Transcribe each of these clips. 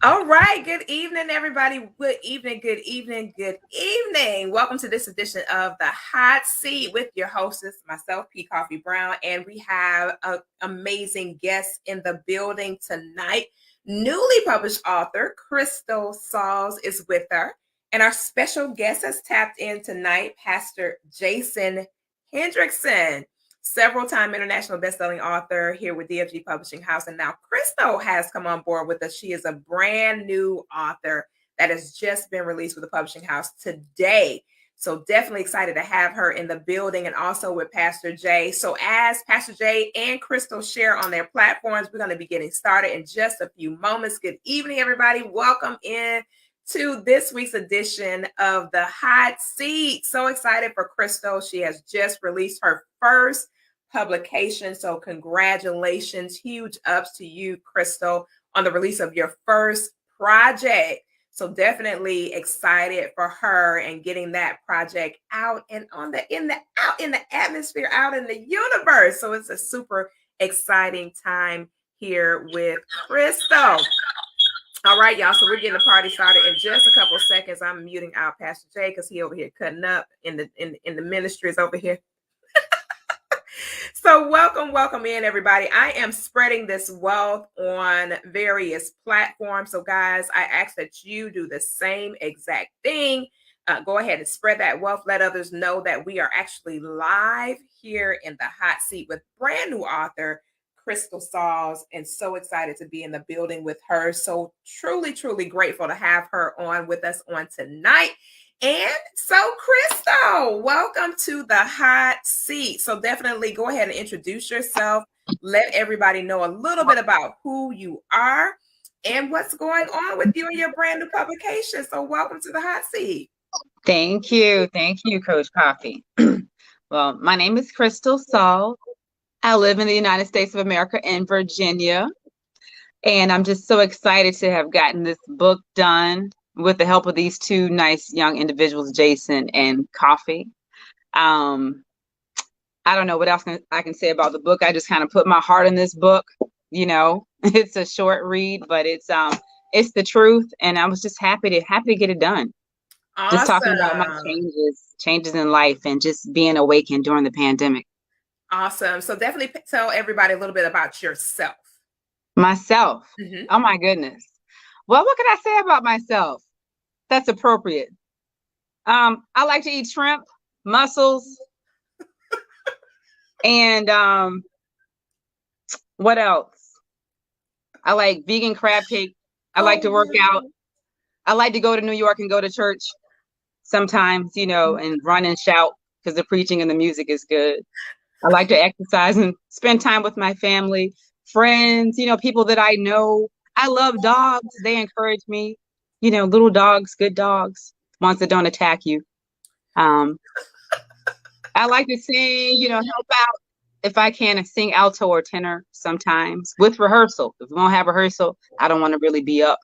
All right. Good evening, everybody. Good evening. Good evening. Good evening. Welcome to this edition of the Hot Seat with your hostess, myself, P. Coffee Brown, and we have an amazing guest in the building tonight. Newly published author Sauls is with her, and our special guest has tapped in tonight, Pastor Jason Hendrickson, several-time international best-selling author here with DFG Publishing House. And now Crystal has come on board with us. She is a brand new author that has just been released with the publishing house today. So definitely excited to have her in the building and also with Pastor Jay. So as Pastor Jay and Crystal share on their platforms, we're going to be getting started in just a few moments. Good evening, everybody. Welcome in to this week's edition of the Hot Seat. So excited for Crystal. She has just released her first publication. So congratulations, huge ups to you, Crystal, on the release of your first project. So definitely excited for her and getting that project out and in the atmosphere, out in the universe. So it's a super exciting time here with Crystal. All right, y'all. So we're getting the party started in just a couple of seconds. I'm muting out Pastor Jay because he over here cutting up in the ministries over here. So welcome in, everybody. I am spreading this wealth on various platforms. So guys, I ask that you do the same exact thing. Go ahead and spread that wealth. Let others know that we are actually live here in the hot seat with brand new author Sauls, and so excited to be in the building with her. So truly grateful to have her on with us on tonight. And so, Crystal, welcome to the hot seat. So definitely go ahead and introduce yourself. Let everybody know a little bit about who you are and what's going on with you and your brand new publication. So welcome to the hot seat. Thank you, Coach Koffe. Well, my name is Sauls. I live in the United States of America in Virginia, and I'm just so excited to have gotten this book done with the help of these two nice young individuals, Jason and Koffe. I don't know what else I can say about the book. I just kind of put my heart in this book. You know, it's a short read, but it's the truth, and I was just happy to get it done. Awesome. Just talking about my changes in life, and just being awakened during the pandemic. Awesome. So definitely tell everybody a little bit about yourself. Myself. Mm-hmm. Oh my goodness. Well, what can I say about myself that's appropriate? I like to eat shrimp, mussels, and what else? I like vegan crab cake. I like to work out. I like to go to New York and go to church sometimes, and run and shout because the preaching and the music is good. I like to exercise and spend time with my family, friends, people that I know. I love dogs. They encourage me, little dogs, good dogs, ones that don't attack you. I like to sing, help out if I can, sing alto or tenor sometimes with rehearsal. If we don't have rehearsal, I don't want to really be up.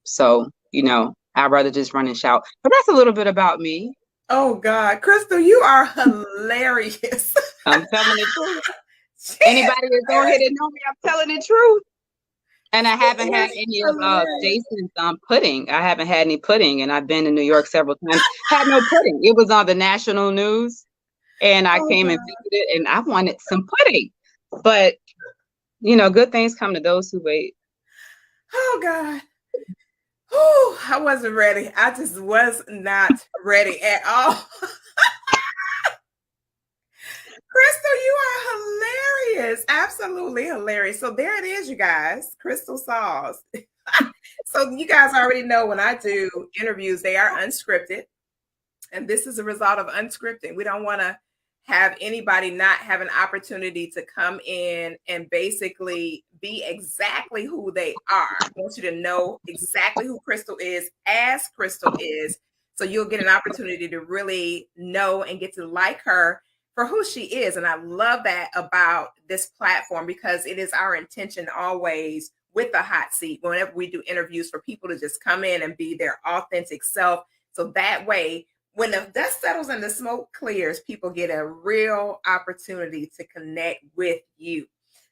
So, I'd rather just run and shout. But that's a little bit about me. Oh, God. Crystal, you are hilarious. I'm telling the truth. Anybody that's on here that know me, I'm telling the truth. And I haven't had any of Jason's pudding. I haven't had any pudding, and I've been in New York several times. Had no pudding. It was on the national news, and I came and visited, and I wanted some pudding. But, good things come to those who wait. Oh, God. Whew, I wasn't ready. I just was not ready at all. Crystal, you are hilarious. Absolutely hilarious. So there it is, you guys. Sauls. So you guys already know when I do interviews, they are unscripted. And this is a result of unscripting. We don't want to have anybody not have an opportunity to come in and basically be exactly who they are. I want you to know exactly who Crystal is as Crystal is. So you'll get an opportunity to really know and get to like her for who she is. And I love that about this platform, because it is our intention always with the hot seat, whenever we do interviews, for people to just come in and be their authentic self. So that way, when the dust settles and the smoke clears, people get a real opportunity to connect with you.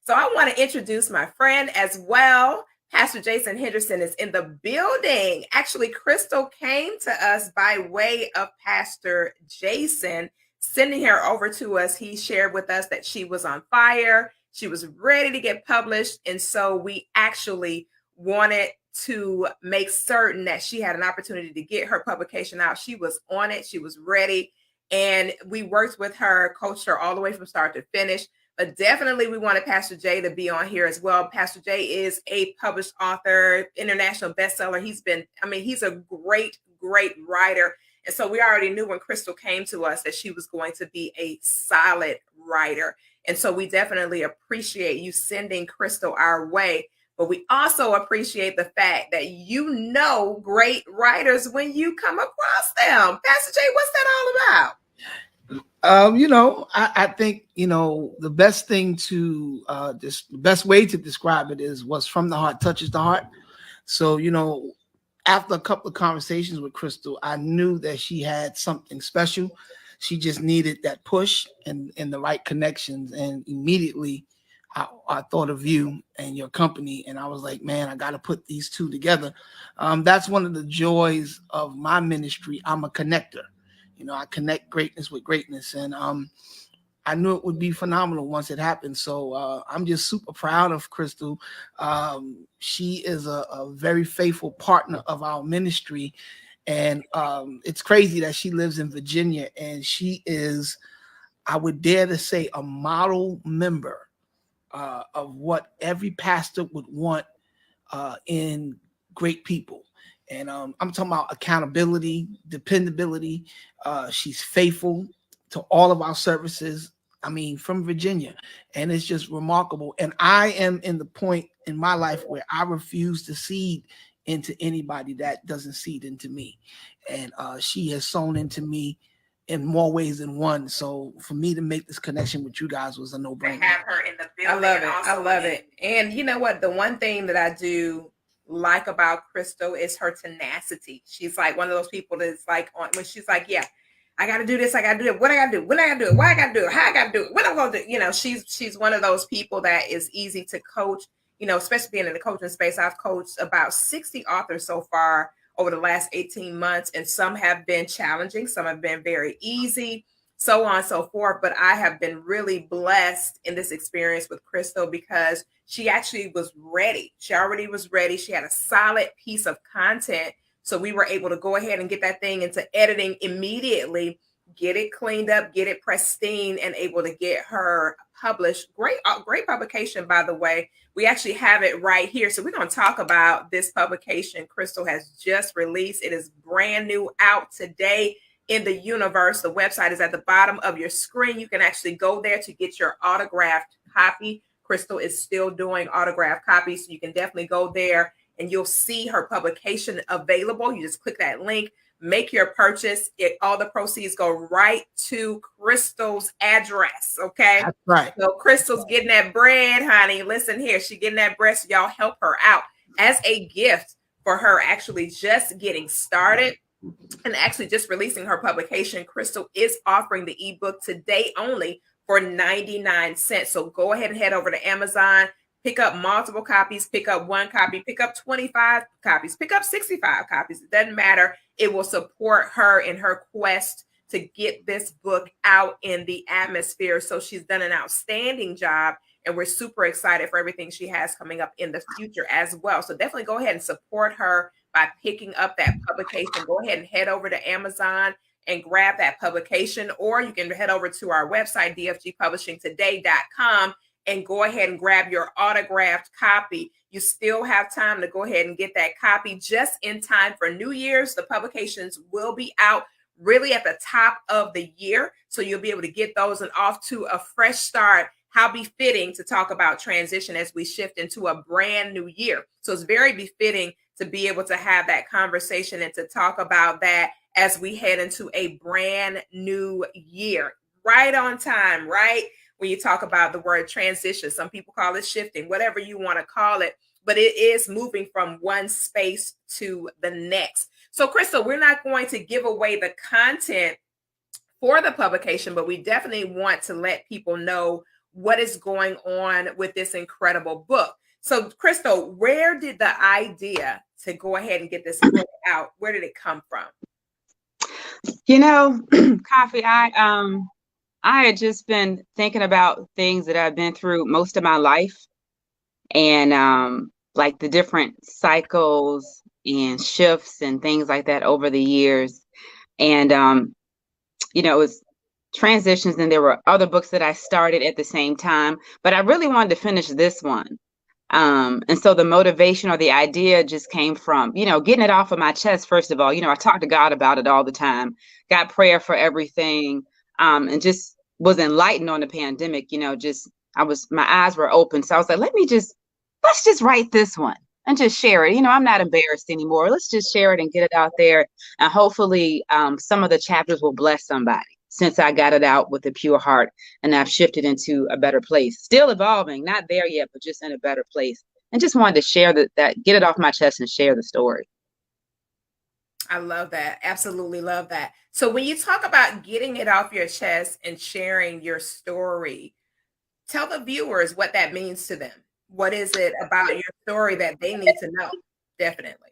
So I want to introduce my friend as well, Pastor Jason Henderson is in the building. Actually, Crystal came to us by way of Pastor Jason, sending her over to us. He shared with us that she was on fire. She was ready to get published. And so we actually wanted to make certain that she had an opportunity to get her publication out. She was on it. She was ready. And we worked with her, coached her all the way from start to finish. But definitely we wanted Pastor Jay to be on here as well. Pastor Jay is a published author, international bestseller. He's a great, great writer. And so we already knew when Crystal came to us that she was going to be a solid writer. And so we definitely appreciate you sending Crystal our way. But we also appreciate the fact that you know great writers when you come across them. Pastor Jay, what's that all about? I think, the best thing to the best way to describe it is what's from the heart touches the heart. So, after a couple of conversations with Crystal, I knew that she had something special. She just needed that push and the right connections. And immediately I thought of you and your company. And I was like, man, I got to put these two together. That's one of the joys of my ministry. I'm a connector. I connect greatness with greatness. And I knew it would be phenomenal once it happened. So I'm just super proud of Crystal. She is a very faithful partner of our ministry. And it's crazy that she lives in Virginia. And she is, I would dare to say, a model member of what every pastor would want in great people. And I'm talking about accountability, dependability. She's faithful to all of our services. From Virginia. And it's just remarkable. And I am in the point in my life where I refuse to seed into anybody that doesn't seed into me. And she has sown into me in more ways than one. So for me to make this connection with you guys was a no-brainer. Have her in the building. I love it. I love it. And you know what? The one thing that I do like about Crystal is her tenacity. She's like one of those people that's like when she's like, yeah, I got to do this. I got to do it. What I got to do? When I got to do it? Why I got to do it? How I got to do it? What I'm going to do? She's one of those people that is easy to coach, especially being in the coaching space. I've coached about 60 authors so far over the last 18 months. And some have been challenging. Some have been very easy, so on and so forth. But I have been really blessed in this experience with Crystal because she actually was ready. She already was ready. She had a solid piece of content. So we were able to go ahead and get that thing into editing immediately, get it cleaned up, get it pristine, and able to get her published. Great publication, by the way. We actually have it right here. So we're going to talk about this publication Crystal has just released. It is brand new, out today in the universe. The website is at the bottom of your screen. You can actually go there to get your autographed copy. Crystal is still doing autographed copies, so you can definitely go there and you'll see her publication available. You just click that link, make your purchase. All the proceeds go right to Crystal's address, okay? That's right. So Crystal's getting that bread, honey. Listen here, she's getting that bread, so y'all help her out as a gift for her actually just getting started and actually just releasing her publication. Crystal is offering the ebook today only for 99 cents. So go ahead and head over to Amazon. Pick up multiple copies, pick up one copy, pick up 25 copies, pick up 65 copies. It doesn't matter. It will support her in her quest to get this book out in the atmosphere. So she's done an outstanding job, and we're super excited for everything she has coming up in the future as well. So definitely go ahead and support her by picking up that publication. Go ahead and head over to Amazon and grab that publication, or you can head over to our website, dfgpublishingtoday.com, and go ahead and grab your autographed copy. You still have time to go ahead and get that copy just in time for New Year's. The publications will be out really at the top of the year, so you'll be able to get those and off to a fresh start. How befitting to talk about transition as we shift into a brand new year. So it's very befitting to be able to have that conversation and to talk about that as we head into a brand new year. Right on time, right? When you talk about the word transition, some people call it shifting, whatever you want to call it, but it is moving from one space to the next. So Crystal, we're not going to give away the content for the publication, but we definitely want to let people know what is going on with this incredible book. So, Crystal, where did the idea to go ahead and get this book out, where did it come from? Coffee, I had just been thinking about things that I've been through most of my life, and like the different cycles and shifts and things like that over the years. And it was transitions, and there were other books that I started at the same time, but I really wanted to finish this one. And so the motivation or the idea just came from, getting it off of my chest. First of all, I talk to God about it all the time, got prayer for everything, and just was enlightened on the pandemic, my eyes were open. So I was like, let's just write this one and just share it. I'm not embarrassed anymore. Let's just share it and get it out there. And hopefully some of the chapters will bless somebody, since I got it out with a pure heart and I've shifted into a better place. Still evolving, not there yet, but just in a better place. And just wanted to share that, get it off my chest and share the story. I love that. Absolutely love that. So when you talk about getting it off your chest and sharing your story, tell the viewers what that means to them. What is it about your story that they need to know? Definitely.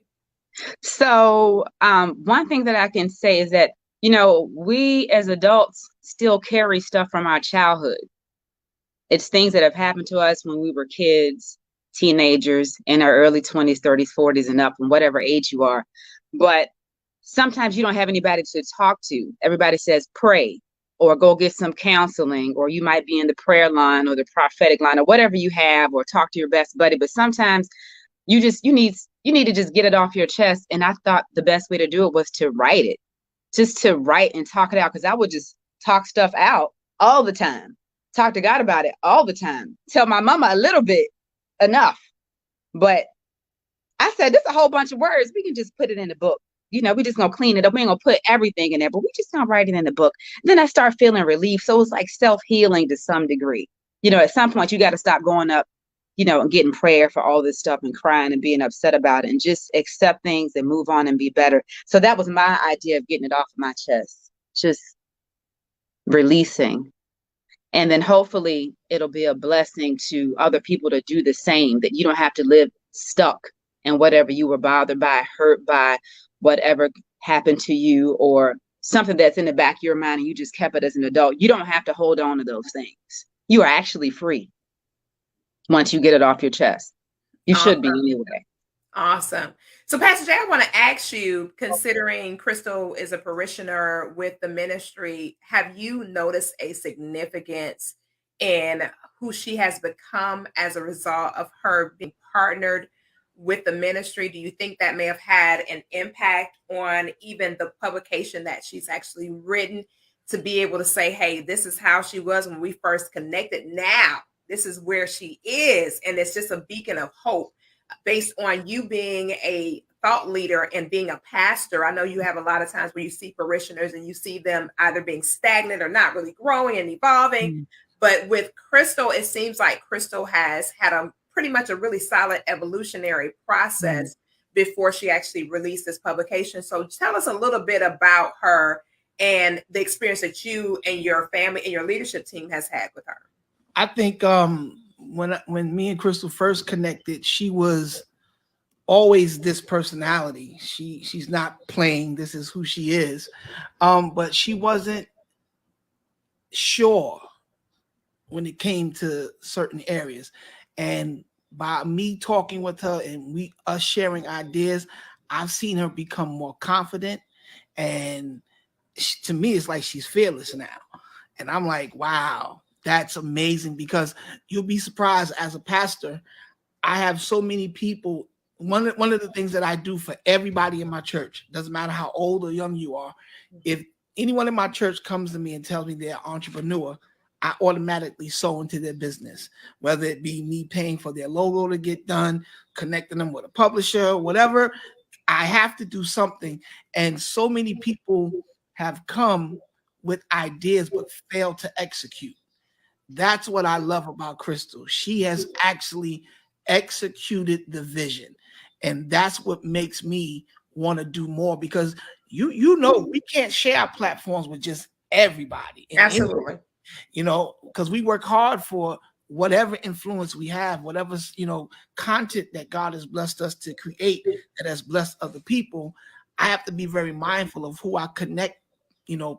So one thing that I can say is that, we as adults still carry stuff from our childhood. It's things that have happened to us when we were kids, teenagers, in our early 20s, 30s, 40s, and up, and whatever age you are. But sometimes you don't have anybody to talk to. Everybody says pray or go get some counseling, or you might be in the prayer line or the prophetic line or whatever you have, or talk to your best buddy. But sometimes you need to just get it off your chest. And I thought the best way to do it was to write it, just to write and talk it out, because I would just talk stuff out all the time, talk to God about it all the time, tell my mama a little bit enough. But I said, there's a whole bunch of words. We can just put it in the book. We just gonna clean it up. We ain't gonna put everything in there, but we just gonna write it in the book. Then I start feeling relief. So it's like self-healing to some degree. At some point you got to stop going up, and getting prayer for all this stuff and crying and being upset about it, and just accept things and move on and be better. So that was my idea of getting it off of my chest, just releasing. And then hopefully it'll be a blessing to other people to do the same, that you don't have to live stuck in whatever you were bothered by, hurt by, whatever happened to you, or something that's in the back of your mind and you just kept it as an adult. You don't have to hold on to those things. You are actually free once you get it off your chest. You should be anyway. Awesome. So Pastor Jay, I want to ask you, considering Crystal is a parishioner with the ministry, have you noticed a significance in who she has become as a result of her being partnered with the ministry? Do you think that may have had an impact on even the publication that she's actually written, to be able to say, hey, this is how she was when we first connected. Now, this is where she is. And it's just a beacon of hope based on you being a thought leader and being a pastor. I know you have a lot of times where you see parishioners and you see them either being stagnant or not really growing and evolving. Mm-hmm. But with Crystal, it seems like Crystal has had a pretty much a really solid evolutionary process before she actually released this publication. So tell us a little bit about her and the experience that you and your family and your leadership team has had with her. I think when me and Crystal first connected, she was always this personality. She's not playing. This is who she is. But she wasn't sure when it came to certain areas. And by me talking with her and us sharing ideas, I've seen her become more confident. And to me, it's like she's fearless now. And I'm like, wow, that's amazing, because you'll be surprised as a pastor. I have so many people. One of the things that I do for everybody in my church, doesn't matter how old or young you are, if anyone in my church comes to me and tells me they're an entrepreneur, I automatically sow into their business, whether it be me paying for their logo to get done, connecting them with a publisher, whatever. I have to do something. And so many people have come with ideas but failed to execute. That's what I love about Crystal. She has actually executed the vision. And that's what makes me want to do more, because you know we can't share our platforms with just everybody. Absolutely. Because we work hard for whatever influence we have, whatever, content that God has blessed us to create that has blessed other people, I have to be very mindful of who I connect,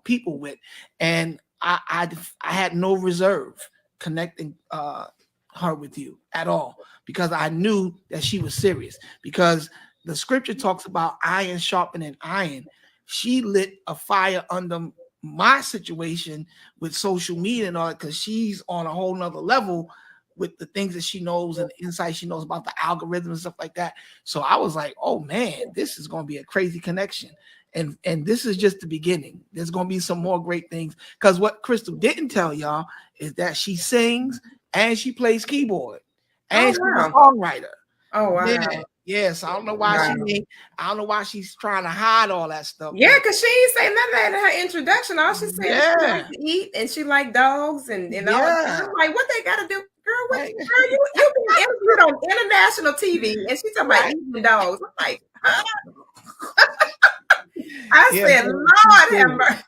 people with. And I had no reserve connecting her with you at all, because I knew that she was serious, because the scripture talks about iron sharpening iron. She lit a fire under my situation with social media and all that, because she's on a whole nother level with the things that she knows and the insight she knows about the algorithm and stuff like that. So I was like, oh man, this is going to be a crazy connection. And this is just the beginning. There's going to be some more great things, because what Crystal didn't tell y'all is that she sings and she plays keyboard and she's a songwriter. Oh wow. Yeah. Yes, I don't know why I don't know why she's trying to hide all that stuff. Yeah, because she ain't say none of that in her introduction. All she said she likes to eat and she like dogs and all that. I'm like, what they got to do, girl? What, girl, you been interviewed on international TV and she's talking about eating dogs. I'm like, huh? I said, Lord have mercy.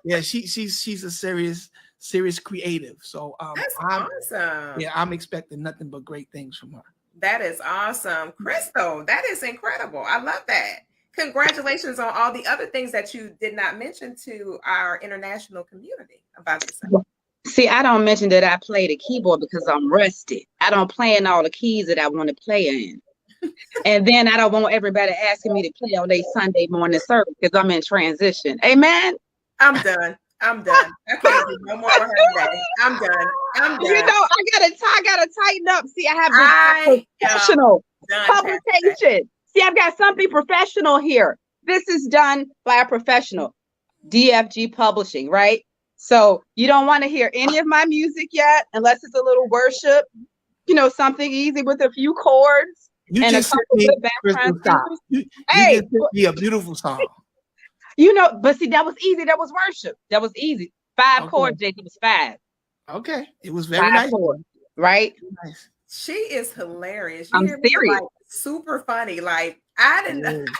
Yeah, she's a serious creative. So that's awesome. Yeah, I'm expecting nothing but great things from her. That is awesome. Crystal, that is incredible. I love that. Congratulations on all the other things that you did not mention to our international community about yourself. See, I don't mention that I play the keyboard because I'm rusty. I don't play in all the keys that I want to play in. And then I don't want everybody asking me to play on their Sunday morning service because I'm in transition. Amen. I'm done. I can't do no more with her today. I'm done. I gotta tighten up. See, I have this professional publication. See, I've got something professional here. This is done by a professional, DFG Publishing, right? So you don't want to hear any of my music yet, unless it's a little worship, something easy with a few chords and a couple of background singers. Hey, just sent me a beautiful song. But see, that was easy. That was worship. That was easy. 5 chords, JD. It was 5. Okay. It was very nice. Chords, right? Nice. She is hilarious. I'm serious. Like, super funny. Like, I didn't.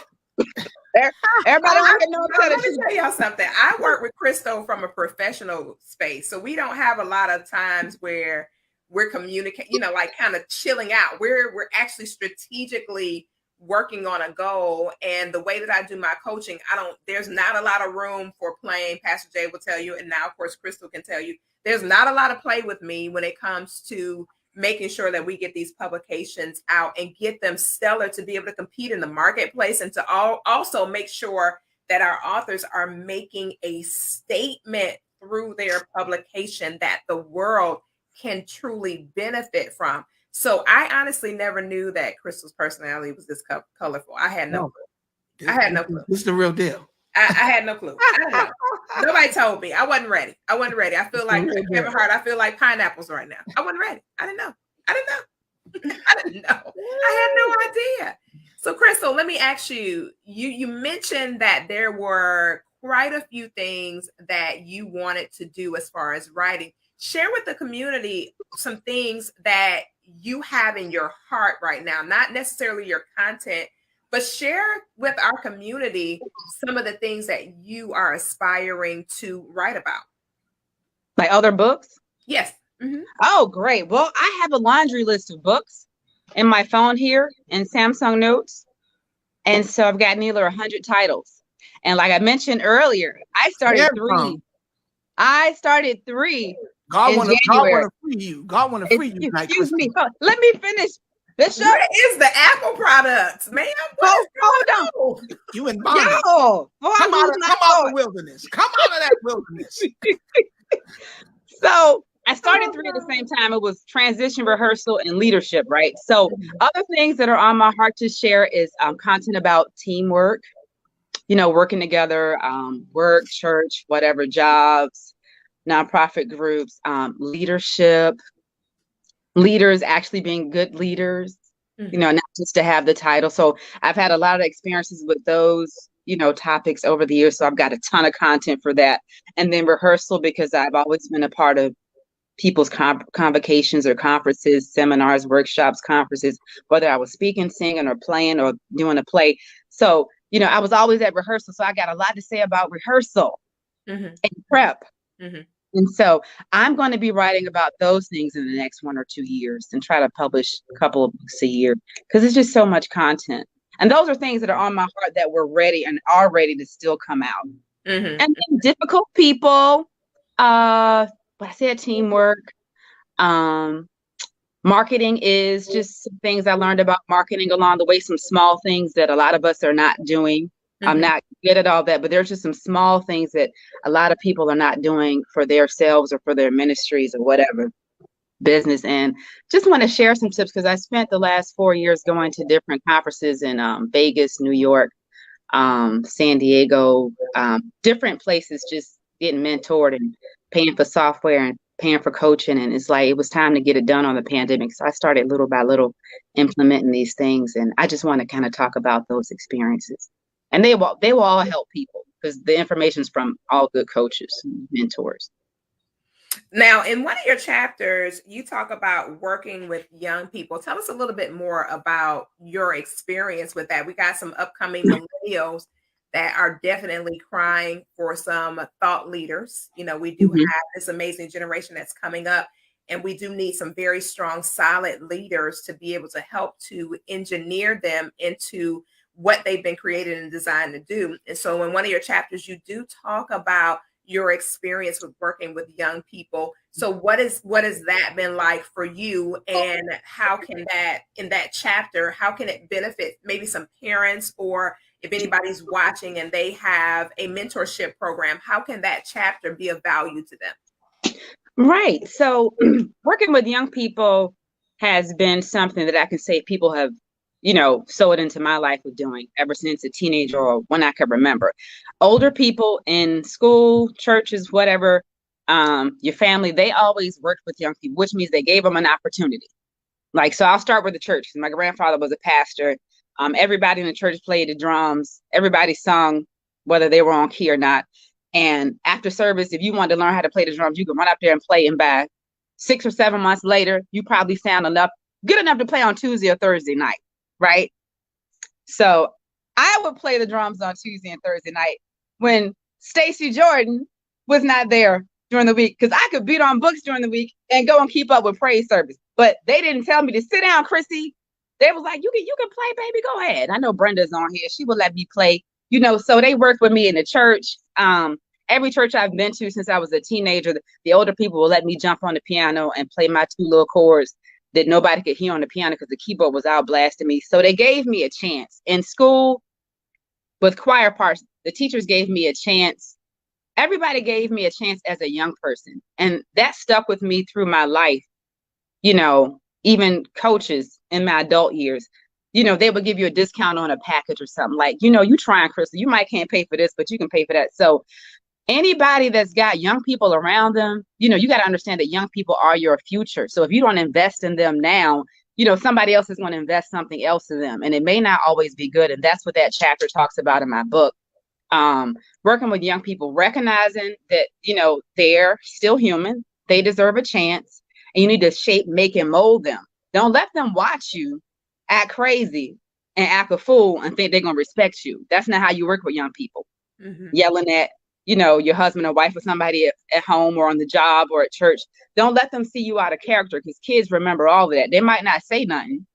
Everybody let me tell y'all something. I work with Crystal from a professional space. So we don't have a lot of times where we're communicating, like kind of chilling out. We're actually strategically working on a goal. And the way that I do my coaching, there's not a lot of room for playing. Pastor Jay will tell you, and now of course Crystal can tell you, there's not a lot of play with me when it comes to making sure that we get these publications out and get them stellar to be able to compete in the marketplace, and to also make sure that our authors are making a statement through their publication that the world can truly benefit from. So I honestly never knew that Crystal's personality was this colorful. I had no clue. This is the real deal. I had no clue. Nobody told me. I wasn't ready. I feel like Kevin Hart. I feel like pineapples right now. I wasn't ready. I didn't know. I had no idea. So Crystal, let me ask you, you mentioned that there were quite a few things that you wanted to do as far as writing. Share with the community some things that you have in your heart right now, not necessarily your content, but share with our community some of the things that you are aspiring to write about. Like other books? Yes. Mm-hmm. Oh, great. Well, I have a laundry list of books in my phone here in Samsung Notes. And so I've got nearly 100 titles. And like I mentioned earlier, I started 3. I started 3. God want to free you. God want to free you. Excuse me. Let me finish. Bishop, where is the Apple products, ma'am? Hold on. You in bondage. Come out of the wilderness. Come out of that wilderness. So I started 3 at the same time. It was transition, rehearsal, and leadership, right? So other things that are on my heart to share is content about teamwork, working together, work, church, whatever, jobs, nonprofit groups, leadership, leaders actually being good leaders, not just to have the title. So I've had a lot of experiences with those, topics over the years. So I've got a ton of content for that. And then rehearsal, because I've always been a part of people's convocations or conferences, seminars, workshops, conferences, whether I was speaking, singing, or playing or doing a play. So, I was always at rehearsal. So I got a lot to say about rehearsal and prep. And so I'm going to be writing about those things in the next 1 or 2 years and try to publish a couple of books a year because it's just so much content. And those are things that are on my heart that were ready and are ready to still come out. Mm-hmm. And then difficult people, but I said teamwork. Marketing is just some things I learned about marketing along the way, some small things that a lot of us are not doing. I'm not good at all that, but there's just some small things that a lot of people are not doing for themselves or for their ministries or whatever business. And just want to share some tips because I spent the last 4 years going to different conferences in Vegas, New York, San Diego, different places, just getting mentored and paying for software and paying for coaching. And it's like, it was time to get it done on the pandemic. So I started little by little implementing these things. And I just want to kind of talk about those experiences. And they will all help people because the information's from all good coaches, mentors. Now, in one of your chapters, you talk about working with young people. Tell us a little bit more about your experience with that. We got some upcoming millennials that are definitely crying for some thought leaders. You know, we do have this amazing generation that's coming up, and we do need some very strong, solid leaders to be able to help to engineer them into what they've been created and designed to do. And so in one of your chapters, you do talk about your experience with working with young people. So what has that been like for you, and how can that, in that chapter, how can it benefit maybe some parents, or if anybody's watching and they have a mentorship program, how can that chapter be of value to them? Right. So working with young people has been something that I can say people have, sewed into my life with doing ever since a teenager or when I can remember. Older people in school, churches, whatever, your family, they always worked with young people, which means they gave them an opportunity. Like, so I'll start with the church. My grandfather was a pastor. Everybody in the church played the drums. Everybody sung, whether they were on key or not. And after service, if you wanted to learn how to play the drums, you could run up there and play. And by 6 or 7 months later, you probably sound good enough to play on Tuesday or Thursday night, right? So I would play the drums on Tuesday and Thursday night when Stacy Jordan was not there during the week, because I could beat on books during the week and go and keep up with praise service. But they didn't tell me to sit down, Chrissy. They was like, you can play, baby, go ahead. I know Brenda's on here. She would let me play, so they worked with me in the church. Every church I've been to since I was a teenager, the older people will let me jump on the piano and play my 2 little chords that nobody could hear on the piano because the keyboard was out blasting me. So they gave me a chance. In school, with choir parts, the teachers gave me a chance. Everybody gave me a chance as a young person. And that stuck with me through my life. Even coaches in my adult years, they would give you a discount on a package or something. Like, you trying, Crystal, you might can't pay for this, but you can pay for that. So anybody that's got young people around them, you got to understand that young people are your future. So if you don't invest in them now, somebody else is going to invest something else in them, and it may not always be good. And that's what that chapter talks about in my book. Working with young people, recognizing that, they're still human, they deserve a chance, and you need to shape, make, and mold them. Don't let them watch you act crazy and act a fool and think they're going to respect you. That's not how you work with young people. Yelling at, your husband or wife or somebody at home or on the job or at church. Don't let them see you out of character, because kids remember all of that. They might not say nothing,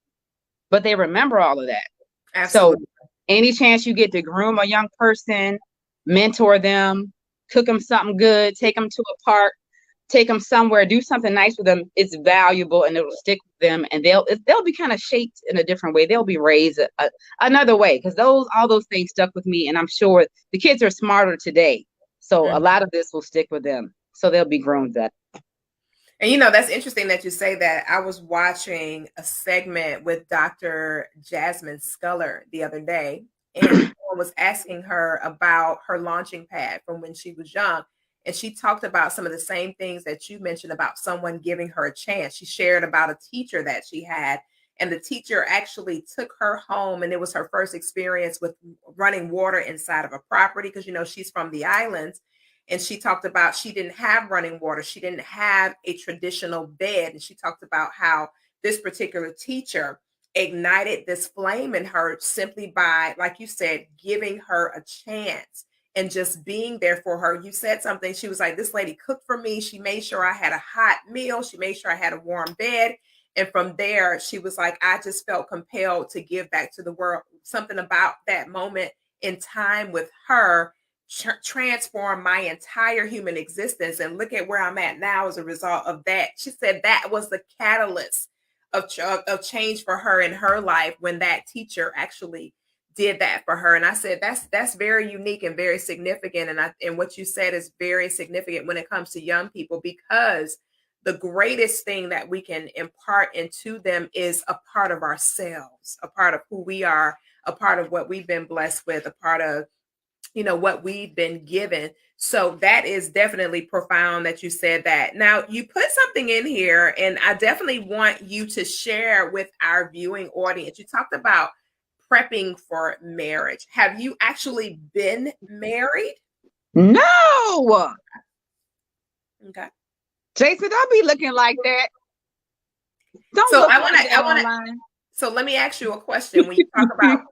but they remember all of that. Absolutely. So any chance you get to groom a young person, mentor them, cook them something good, take them to a park, take them somewhere, do something nice with them, it's valuable and it'll stick with them, and they'll be kind of shaped in a different way. They'll be raised another way, because all those things stuck with me, and I'm sure the kids are smarter today. So a lot of this will stick with them. So they'll be grown better. And that's interesting that you say that. I was watching a segment with Dr. Jasmine Sculler the other day, and someone was asking her about her launching pad from when she was young. And she talked about some of the same things that you mentioned about someone giving her a chance. She shared about a teacher that she had, and the teacher actually took her home, and it was her first experience with running water inside of a property, because, she's from the islands. And she talked about she didn't have running water. She didn't have a traditional bed. And she talked about how this particular teacher ignited this flame in her simply by, like you said, giving her a chance. and just being there for her. You said something. She was like, this lady cooked for me. She made sure I had a hot meal. She made sure I had a warm bed. And from there, she was like, I just felt compelled to give back to the world. Something about that moment in time with her transformed my entire human existence. And look at where I'm at now as a result of that. She said that was the catalyst of change for her in her life when that teacher actually did that for her. And I said, that's very unique and very significant. And what you said is very significant when it comes to young people, because the greatest thing that we can impart into them is a part of ourselves, a part of who we are, a part of what we've been blessed with, a part of, what we've been given. So that is definitely profound that you said that. Now, you put something in here, and I definitely want you to share with our viewing audience. You talked about prepping for marriage. Have you actually been married? No. Okay. Jason, don't be looking like that. Don't so look I want like that to online. So let me ask you a question. When you talk about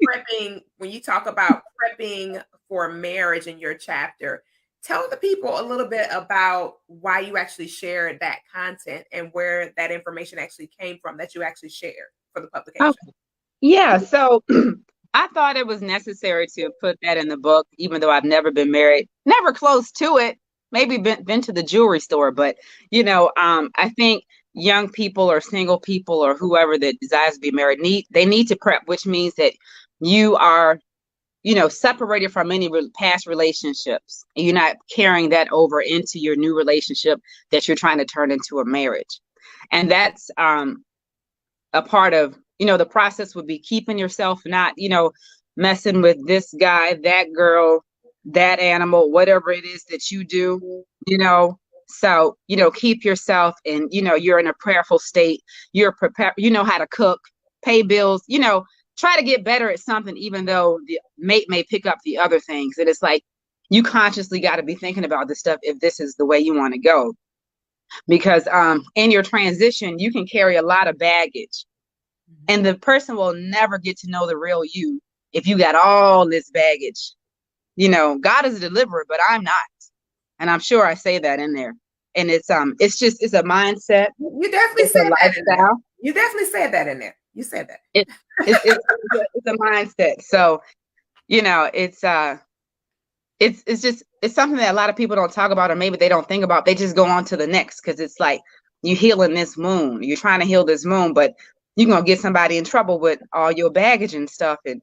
prepping for marriage in your chapter, tell the people a little bit about why you actually shared that content and where that information actually came from that you actually shared for the publication. Okay. Yeah, so I thought it was necessary to put that in the book, even though I've never been married, never close to it, maybe been to the jewelry store, but I think young people or single people or whoever that desires to be married need to prep, which means that you are separated from any past relationships. You're not carrying that over into your new relationship that you're trying to turn into a marriage. And that's a part of the process would be keeping yourself not messing with this guy, that girl, that animal, whatever it is that you do. So, keep yourself and, you're in a prayerful state. You're prepared, how to cook, pay bills, try to get better at something, even though the mate may pick up the other things. And it's like, you consciously got to be thinking about this stuff if this is the way you want to go. Because in your transition, you can carry a lot of baggage. And the person will never get to know the real you if you got all this baggage. God is a deliverer, but I'm not. And I'm sure I say that in there. And it's a mindset. You definitely said that in there. You definitely said that in there. You said that. It's a mindset. So, it's something that a lot of people don't talk about, or maybe they don't think about. They just go on to the next, because it's like you're healing this wound. You're trying to heal this wound, but you're going to get somebody in trouble with all your baggage and stuff. And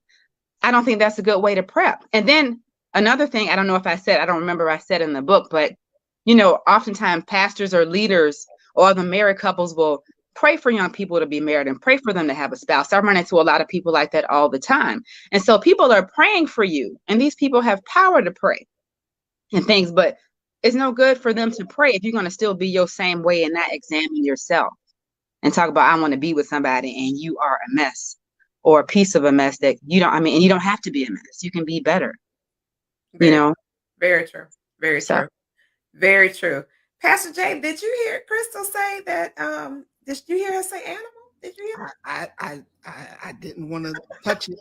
I don't think that's a good way to prep. And then another thing, I don't remember if I said in the book, but, oftentimes pastors or leaders or other married couples will pray for young people to be married and pray for them to have a spouse. I run into a lot of people like that all the time. And so people are praying for you, and these people have power to pray and things, but it's no good for them to pray if you're going to still be your same way and not examine yourself and talk about, I want to be with somebody, and you are a mess or a piece of a mess that you don't have to be a mess. You can be better. Very true. Very true. Very true. Pastor Jay, did you hear Crystal say that? Did you hear her say animal? Did you hear her? I didn't want to touch it.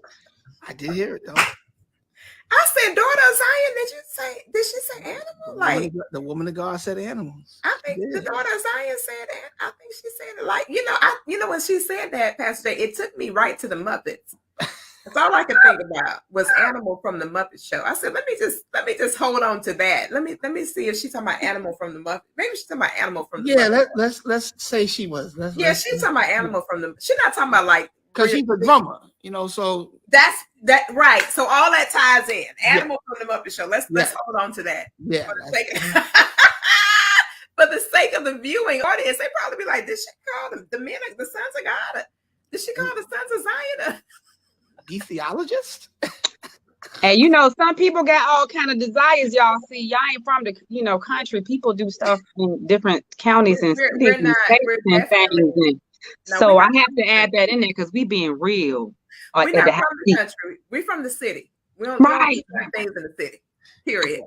I did hear it though. I said, daughter of Zion. Did she say animal? The woman of God said animals. I think the daughter of Zion said that. I think she said it when she said that, Pastor Jay, it took me right to the Muppets. That's all I could think about was animal from the Muppet Show. I said, let me just hold on to that. Let me see if she's talking about animal from the Muppet. Maybe she's talking about animal from the Muppet. Let's say she was. She's talking about animal from the. She's not talking about because she's a drummer, so that's that right. So all that ties in. Animal from the Muppet Show. Let's hold on to that. Yeah. For the sake of the viewing audience, they probably be like, did she call the sons of God? Did she call the sons of Zion? Theologist? And some people got all kind of desires, y'all. See, y'all ain't from the country. People do stuff in different counties and cities and states and things. So I have to add that in there because we being real. We're not from the country. We're from the city. We don't do certain things in the city. Period.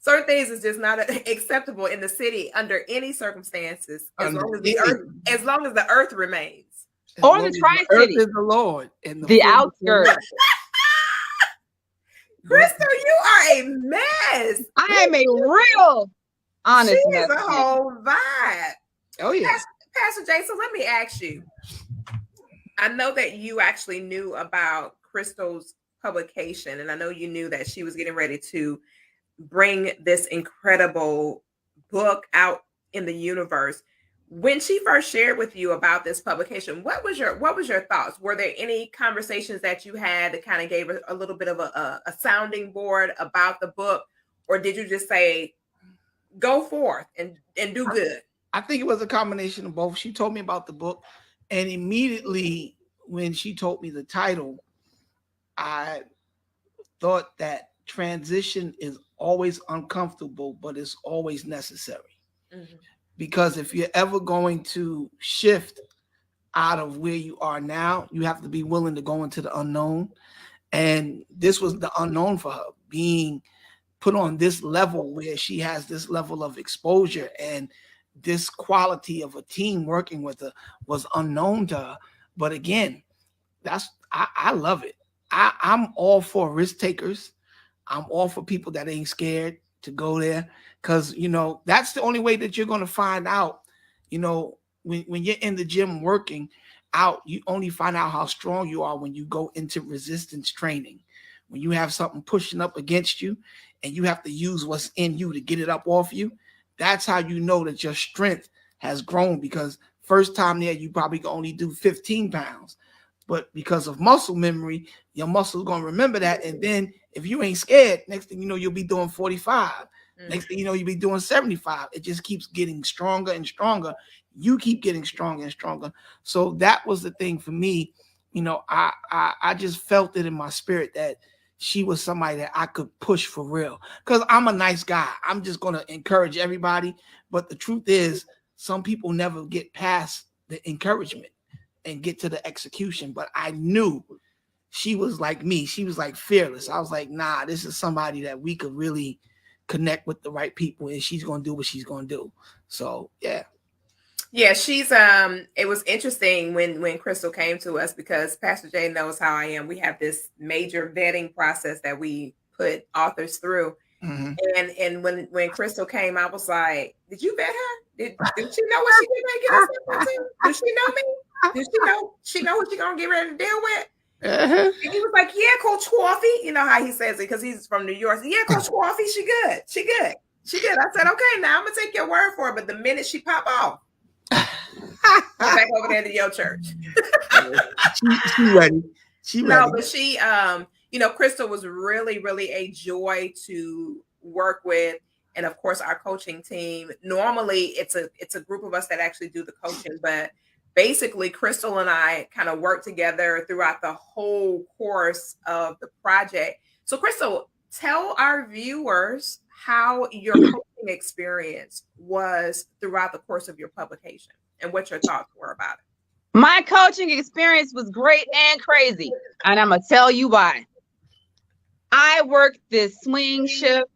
Certain things is just not acceptable in the city under any circumstances, as long as the earth remains. Or the Tri-City. Earth is the Lord. And the outskirts. Crystal, you are a mess. I am a real honest She mess. is a whole vibe. Oh yeah. Pastor Jason, let me ask you. I know that you actually knew about Crystal's publication, and I know you knew that she was getting ready to bring this incredible book out in the universe. When she first shared with you about this publication, what was your thoughts? Were there any conversations that you had that kind of gave a little bit of a sounding board about the book, or did you just say, go forth and do good? I think it was a combination of both. She told me about the book, and immediately when she told me the title, I thought that transition is always uncomfortable, but it's always necessary. Mm-hmm. Because if you're ever going to shift out of where you are now, you have to be willing to go into the unknown. And this was the unknown for her, being put on this level where she has this level of exposure, and this quality of a team working with her was unknown to her. But again, I love it. I'm all for risk takers. I'm all for people that ain't scared to go there, because that's the only way that you're going to find out. When you're in the gym working out, you only find out how strong you are when you go into resistance training. When you have something pushing up against you and you have to use what's in you to get it up off you, that's how you know that your strength has grown, because first time there, you probably can only do 15 pounds. But because of muscle memory, your muscle's going to remember that. And then if you ain't scared, next thing you know, you'll be doing 45. Mm-hmm. Next thing you know, you'll be doing 75. It just keeps getting stronger and stronger. You keep getting stronger and stronger. So that was the thing for me. I just felt it in my spirit that she was somebody that I could push for real, because I'm a nice guy. I'm just going to encourage everybody. But the truth is, some people never get past the encouragement and get to the execution. But I knew she was like me. She was like fearless. I was like, nah, this is somebody that we could really connect with the right people, and she's going to do what she's going to do. So, yeah. Yeah, she's it was interesting when Crystal came to us, because Pastor Jay knows how I am. We have this major vetting process that we put authors through. Mm-hmm. And when Crystal came, I was like, did you vet her? Did she know what she did get herself into? Does she know me? Does she know what she's gonna get ready to deal with? Uh-huh. And he was like, yeah, Coach Koffe. You know how he says it because he's from New York. So, yeah, Coach Koffe, she good. I said, okay, now I'm gonna take your word for it. But the minute she pop off, go back over there to your church. She ready. No, but she Crystal was really, really a joy to work with. And of course, our coaching team. Normally it's a group of us that actually do the coaching, but basically Crystal and I kind of work together throughout the whole course of the project. So Crystal, tell our viewers how your coaching experience was throughout the course of your publication and what your thoughts were about it. My coaching experience was great and crazy, and I'm going to tell you why. I worked this swing shift.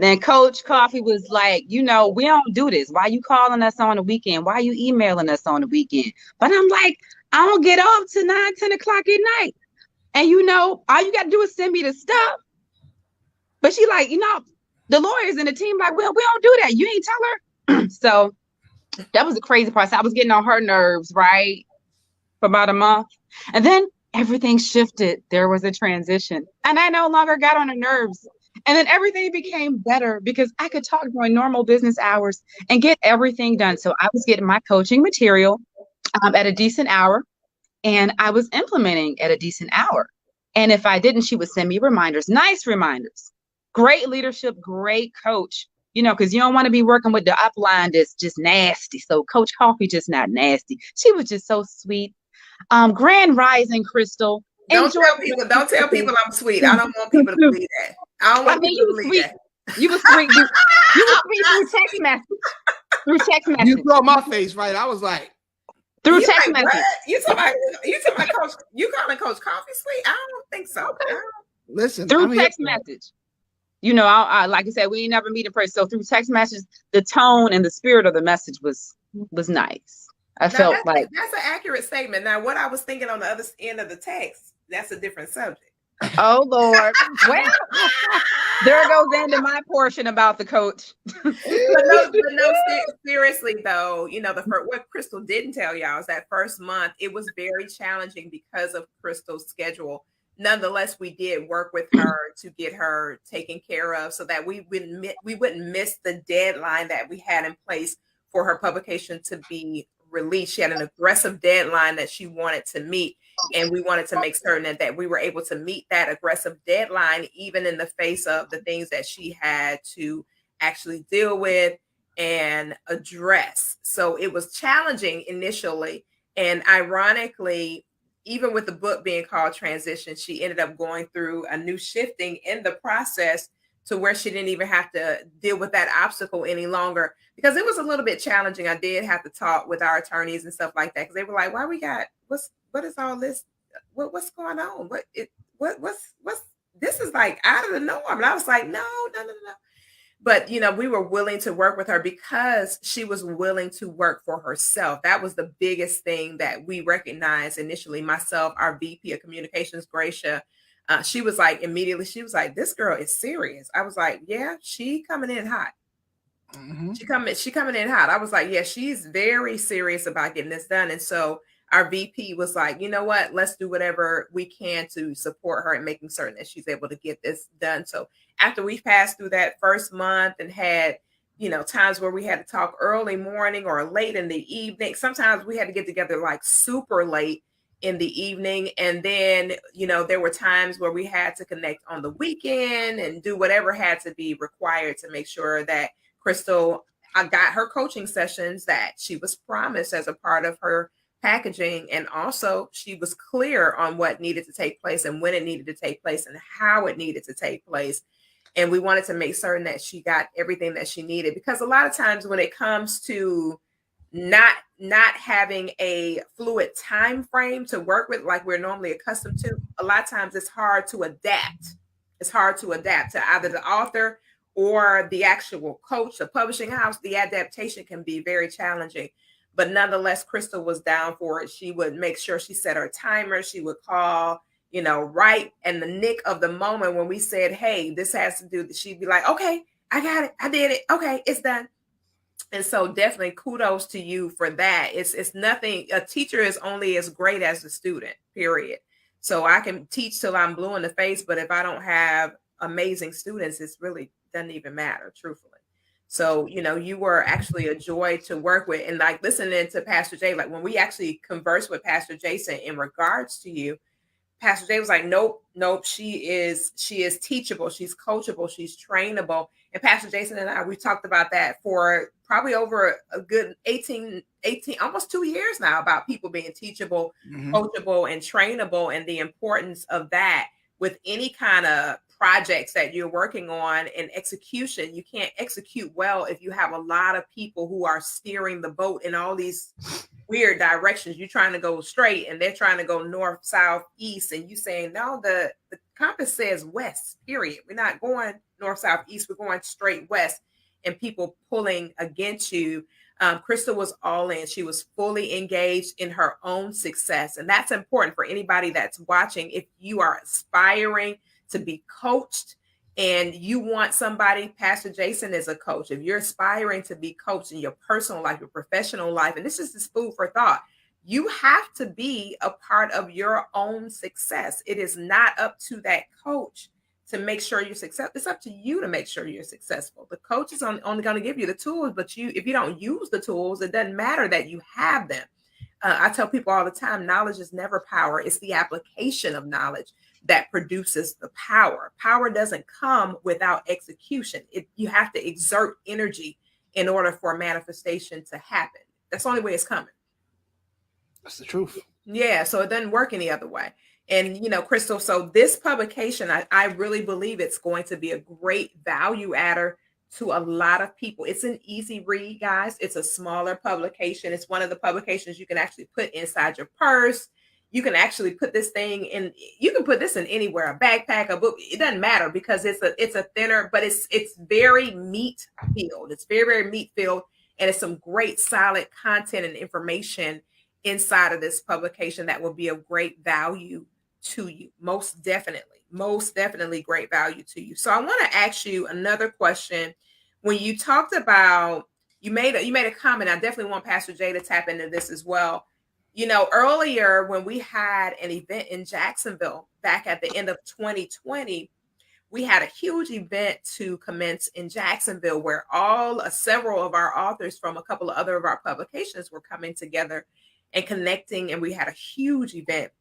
Then Coach Koffe was like, we don't do this. Why you calling us on the weekend? Why you emailing us on the weekend? But I'm like, I don't get off till 9, 10 o'clock at night. And all you got to do is send me the stuff. But she like, the lawyers and the team like, well, we don't do that. You ain't tell her. So that was the crazy part. So I was getting on her nerves, right? For about a month. And then everything shifted. There was a transition. And I no longer got on her nerves. And then everything became better because I could talk during normal business hours and get everything done. So I was getting my coaching material at a decent hour, and I was implementing at a decent hour. And if I didn't, she would send me reminders, nice reminders. Great leadership, great coach, because you don't want to be working with the upline that's just nasty. So Coach Koffe just not nasty. She was just so sweet. Grand rising, Crystal. Don't tell people I'm sweet. I don't want people to believe that. I don't want people to believe that. You were sweet. You were sweet through text message. Through text message. You saw my face, right? I was like, through text message. What? You talking about Coach? You calling Coach Koffe sweet? I don't think so. Listen, through text message. I like I said, we ain't never meet in person. So through text message, the tone and the spirit of the message was nice. I felt like that's an accurate statement. Now, what I was thinking on the other end of the text, that's a different subject. Oh Lord. Well, there goes into my portion about the coach. Seriously though, what Crystal didn't tell y'all is that first month it was very challenging because of Crystal's schedule. Nonetheless, we did work with her to get her taken care of so that we wouldn't miss the deadline that we had in place for her publication to be released. She had an aggressive deadline that she wanted to meet, and we wanted to make certain that we were able to meet that aggressive deadline, even in the face of the things that she had to actually deal with and address. So it was challenging initially. And ironically, even with the book being called Transition, she ended up going through a new shifting in the process to where she didn't even have to deal with that obstacle any longer, because it was a little bit challenging. I did have to talk with our attorneys and stuff like that, because they were like, what is all this? What's going on? What's this is like out of the norm. And I was like, no. But, we were willing to work with her because she was willing to work for herself. That was the biggest thing that we recognized initially. Myself, our VP of Communications, Gracia, she was like, this girl is serious. I was like, yeah, she coming in hot. Mm-hmm. She coming in hot. I was like, yeah, she's very serious about getting this done. And so our VP was like, you know what, let's do whatever we can to support her and making certain that she's able to get this done. So after we passed through that first month and had, times where we had to talk early morning or late in the evening, sometimes we had to get together like super late in the evening. And then, there were times where we had to connect on the weekend and do whatever had to be required to make sure that Crystal got her coaching sessions that she was promised as a part of her packaging. And also she was clear on what needed to take place and when it needed to take place and how it needed to take place. And we wanted to make certain that she got everything that she needed, because a lot of times when it comes to not having a fluid time frame to work with like we're normally accustomed to, a lot of times it's hard to adapt. It's hard to adapt to either the author or the actual coach, the publishing house. The adaptation can be very challenging. But nonetheless, Crystal was down for it. She would make sure she set her timer. She would call, right in the nick of the moment when we said, hey, this has to do this. She'd be like, okay, I got it. I did it. Okay, it's done. And so definitely kudos to you for that. It's nothing. A teacher is only as great as the student, period. So I can teach till I'm blue in the face, but if I don't have amazing students, it's really doesn't even matter, truthfully. So, you were actually a joy to work with. And like listening to Pastor Jay, like when we actually conversed with Pastor Jason in regards to you, Pastor Jay was like, nope, she is teachable, she's coachable, she's trainable. And Pastor Jason and I, we talked about that for probably over a good 18, almost 2 years now, about people being teachable, coachable, and trainable, and the importance of that with any kind of projects that you're working on and execution. You can't execute well if you have a lot of people who are steering the boat in all these weird directions. You're trying to go straight and they're trying to go north, south, east, and you saying, no, the compass says west, period. We're not going north, south, east, we're going straight west, and people pulling against you. Crystal was all in. She was fully engaged in her own success. And that's important for anybody that's watching. If you are aspiring to be coached and you want somebody, Pastor Jason is a coach. If you're aspiring to be coached in your personal life, your professional life, and this is this food for thought, you have to be a part of your own success. It is not up to that coach to make sure you're successful. It's up to you to make sure you're successful. The coach is only going to give you the tools, but if you don't use the tools, it doesn't matter that you have them. I tell people all the time, knowledge is never power. It's the application of knowledge that produces the power. Power doesn't come without execution. You have to exert energy in order for manifestation to happen. That's the only way it's coming. That's the truth. Yeah, so it doesn't work any other way. And, Crystal, so this publication, I really believe it's going to be a great value adder to a lot of people. It's an easy read, guys. It's a smaller publication. It's one of the publications you can actually put inside your purse. You can actually put this thing in, you can put this in anywhere, a backpack, a book. It doesn't matter, because it's a thinner, but it's very meat filled. It's very, very meat filled. And it's some great solid content and information inside of this publication that will be of great value to you. Most definitely great value to you. So I want to ask you another question. When you talked about, you made a comment. I definitely want Pastor Jay to tap into this as well. Earlier when we had an event in Jacksonville back at the end of 2020, we had a huge event to commence in Jacksonville where several of our authors from a couple of other of our publications were coming together and connecting, and we had a huge event.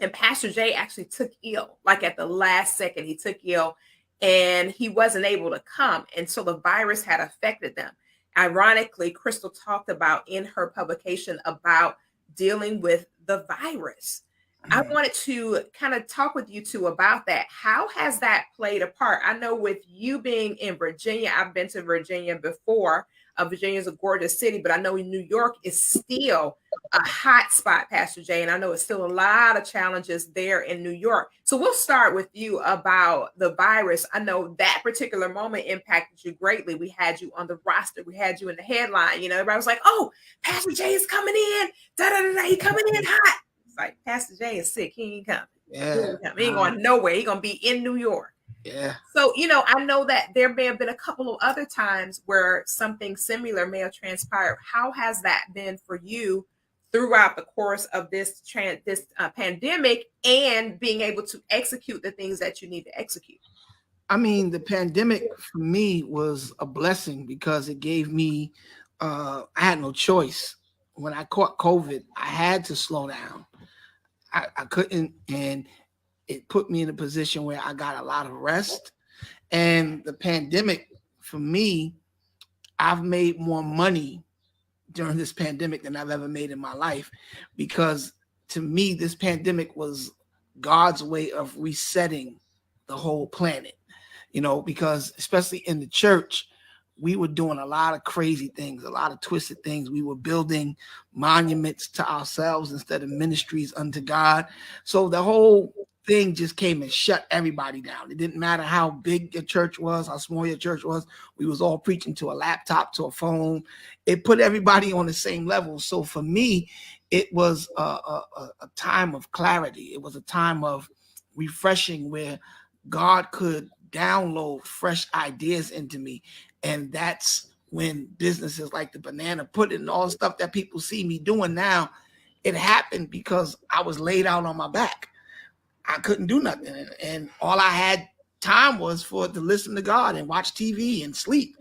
And Pastor Jay actually took ill, like at the last second, he took ill and he wasn't able to come. And so the virus had affected them. Ironically, Crystal talked about in her publication about dealing with the virus. I wanted to kind of talk with you two about that. How has that played a part? I know with you being in Virginia, I've been to Virginia before. Virginia is a gorgeous city, but I know New York is still a hot spot, Pastor Jay, and I know it's still a lot of challenges there in New York. So we'll start with you about the virus. I know that particular moment impacted you greatly. We had you on the roster. We had you in the headline. Everybody was like, "Oh, Pastor Jay is coming in. Da da da da. He coming in hot." It's like Pastor Jay is sick. He ain't coming. Yeah. He ain't going nowhere. He gonna be in New York. Yeah. So, I know that there may have been a couple of other times where something similar may have transpired. How has that been for you throughout the course of this pandemic and being able to execute the things that you need to execute? I mean, the pandemic for me was a blessing because it gave me, I had no choice. When I caught COVID, I had to slow down. I couldn't, and it put me in a position where I got a lot of rest. And the pandemic, for me, I've made more money during this pandemic than I've ever made in my life, because to me, this pandemic was God's way of resetting the whole planet, because especially in the church, we were doing a lot of crazy things, a lot of twisted things. We were building monuments to ourselves instead of ministries unto God. So the whole thing just came and shut everybody down. It didn't matter how big your church was, how small your church was. We was all preaching to a laptop, to a phone. It put everybody on the same level. So for me, it was a time of clarity. It was a time of refreshing where God could download fresh ideas into me. And that's when businesses like the Banana Pudding and all the stuff that people see me doing now, it happened because I was laid out on my back. I couldn't do nothing. And all I had time was to listen to God and watch TV and sleep.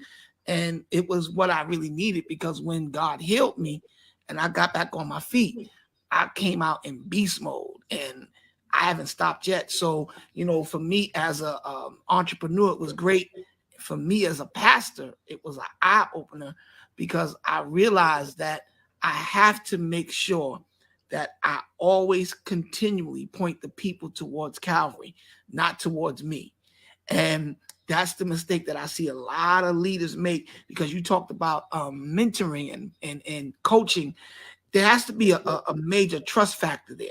And it was what I really needed, because when God healed me and I got back on my feet, I came out in beast mode and I haven't stopped yet. So, for me as a entrepreneur, it was great. For me as a pastor, it was an eye opener, because I realized that I have to make sure that I always continually point the people towards Calvary, not towards me. And that's the mistake that I see a lot of leaders make, because you talked about mentoring and coaching. There has to be a major trust factor there.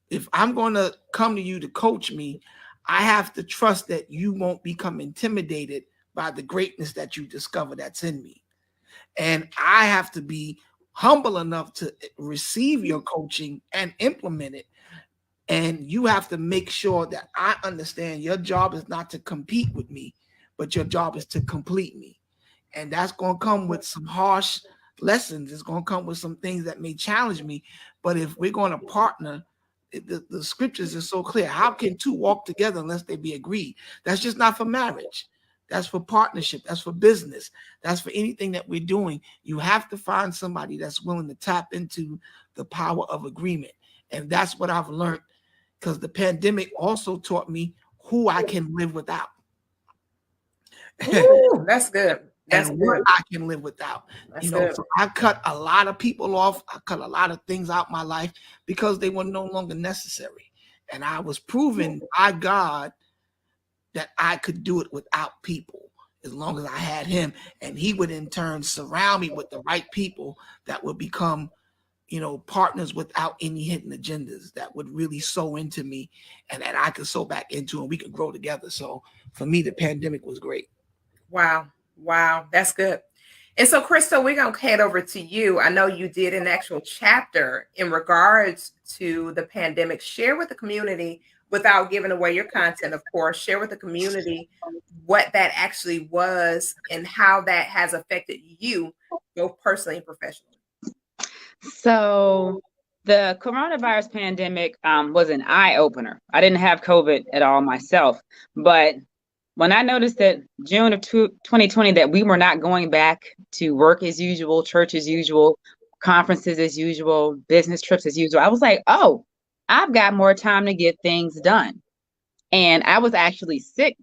If I'm going to come to you to coach me, I have to trust that you won't become intimidated by the greatness that you discover that's in me. And I have to be humble enough to receive your coaching and implement it. And you have to make sure that I understand your job is not to compete with me, but your job is to complete me. And that's going to come with some harsh lessons. It's going to come with some things that may challenge me. But if we're going to partner, the scriptures are so clear. How can two walk together unless they be agreed? That's just not for marriage. That's for partnership. That's for business. That's for anything that we're doing. You have to find somebody that's willing to tap into the power of agreement. And that's what I've learned, because the pandemic also taught me who I can live without. Ooh, that's good. That's and good. what I can live without. That's good. So I cut a lot of people off. I cut a lot of things out my life because they were no longer necessary. And I was proven by God that I could do it without people as long as I had him. And he would in turn surround me with the right people that would become, partners without any hidden agendas, that would really sow into me and that I could sow back into, and we could grow together. So for me, the pandemic was great. Wow. That's good. And so, Crystal, we're going to head over to you. I know you did an actual chapter in regards to the pandemic. Share with the community, without giving away your content, of course, share with the community what that actually was and how that has affected you, both personally and professionally. So the coronavirus pandemic was an eye opener. I didn't have COVID at all myself, but when I noticed that June of 2020 that we were not going back to work as usual, church as usual, conferences as usual, business trips as usual, I was like, oh, I've got more time to get things done. And I was actually sick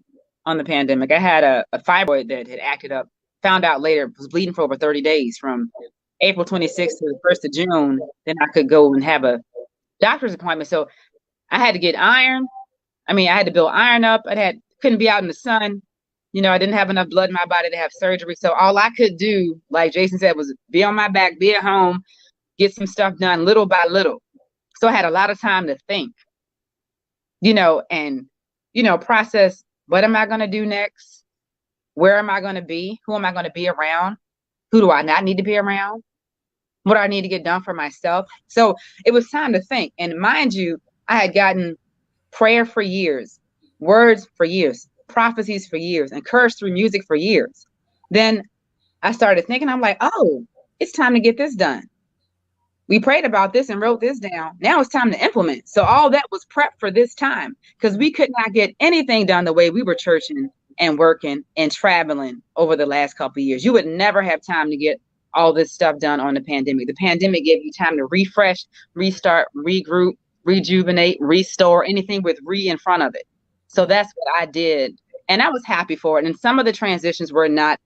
on the pandemic. I had a fibroid that had acted up, found out later, was bleeding for over 30 days from April 26th to the 1st of June. Then I could go and have a doctor's appointment. So I had to get iron. I had to build iron up. Couldn't be out in the sun. I didn't have enough blood in my body to have surgery. So all I could do, like Jason said, was be on my back, be at home, get some stuff done little by little. So I had a lot of time to think, and process, what am I going to do next? Where am I going to be? Who am I going to be around? Who do I not need to be around? What do I need to get done for myself? So it was time to think. And mind you, I had gotten prayer for years, words for years, prophecies for years, encouraged through music for years. Then I started thinking, I'm like, oh, it's time to get this done. We prayed about this and wrote this down. Now it's time to implement. So all that was prep for this time, because we could not get anything done the way we were churching and working and traveling over the last couple of years. You would never have time to get all this stuff done on the pandemic. The pandemic gave you time to refresh, restart, regroup, rejuvenate, restore, anything with re in front of it. So that's what I did. And I was happy for it. And some of the transitions were not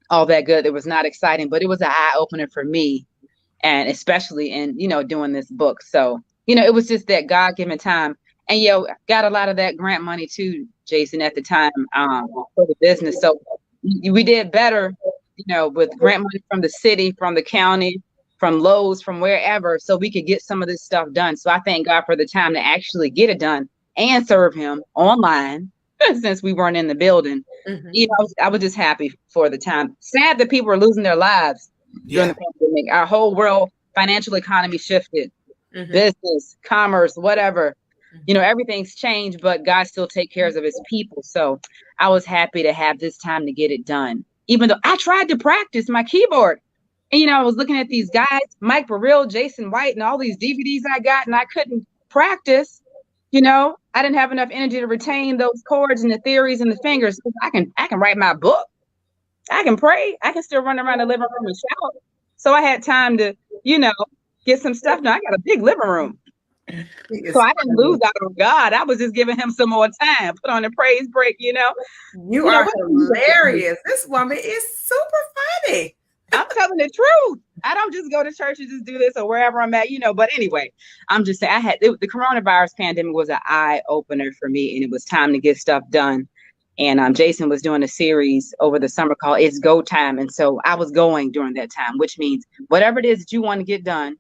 all that good. It was not exciting, but it was an eye opener for me. And especially in, doing this book. So, it was just that God-given time. And, got a lot of that grant money too, Jason, at the time for the business. So we did better, with grant money from the city, from the county, from Lowe's, from wherever, so we could get some of this stuff done. So I thank God for the time to actually get it done and serve him online since we weren't in the building. Mm-hmm. I was just happy for the time. Sad that people were losing their lives during the pandemic. Our whole world, financial economy shifted, business, commerce, whatever, everything's changed, but God still takes care of his people. So I was happy to have this time to get it done, even though I tried to practice my keyboard. And, I was looking at these guys, Mike Burrell, Jason White, and all these DVDs I got, and I couldn't practice. I didn't have enough energy to retain those chords and the theories and the fingers. I can write my book. I can pray. I can still run around the living room and shout. So I had time to, get some stuff done. I got a big living room. So I didn't lose out on God. I was just giving him some more time. Put on a praise break, You are hilarious. This woman is super funny. I'm telling the truth. I don't just go to church and just do this or wherever I'm at, But anyway, I'm just saying the coronavirus pandemic was an eye opener for me, and it was time to get stuff done. And Jason was doing a series over the summer called It's Go Time. And so I was going during that time, which means whatever it is that you want to get done,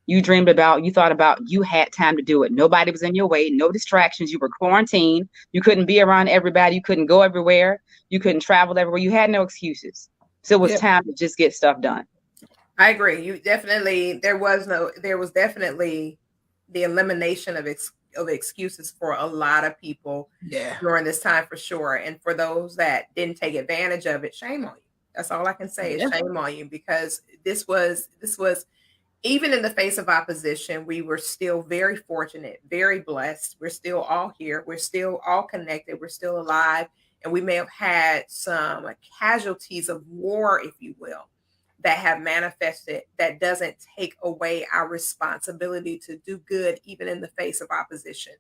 you dreamed about, you thought about, you had time to do it. Nobody was in your way, no distractions. You were quarantined. You couldn't be around everybody. You couldn't go everywhere. You couldn't travel everywhere. You had no excuses. So it was time to just get stuff done. I agree. There was definitely the elimination of excuses for a lot of people during this time, for sure. And for those that didn't take advantage of it, shame on you. That's all I can say is shame on you, because this was even in the face of opposition, we were still very fortunate, very blessed. We're still all here. We're still all connected. We're still alive. And we may have had some casualties of war, if you will, that have manifested. That doesn't take away our responsibility to do good, even in the face of opposition.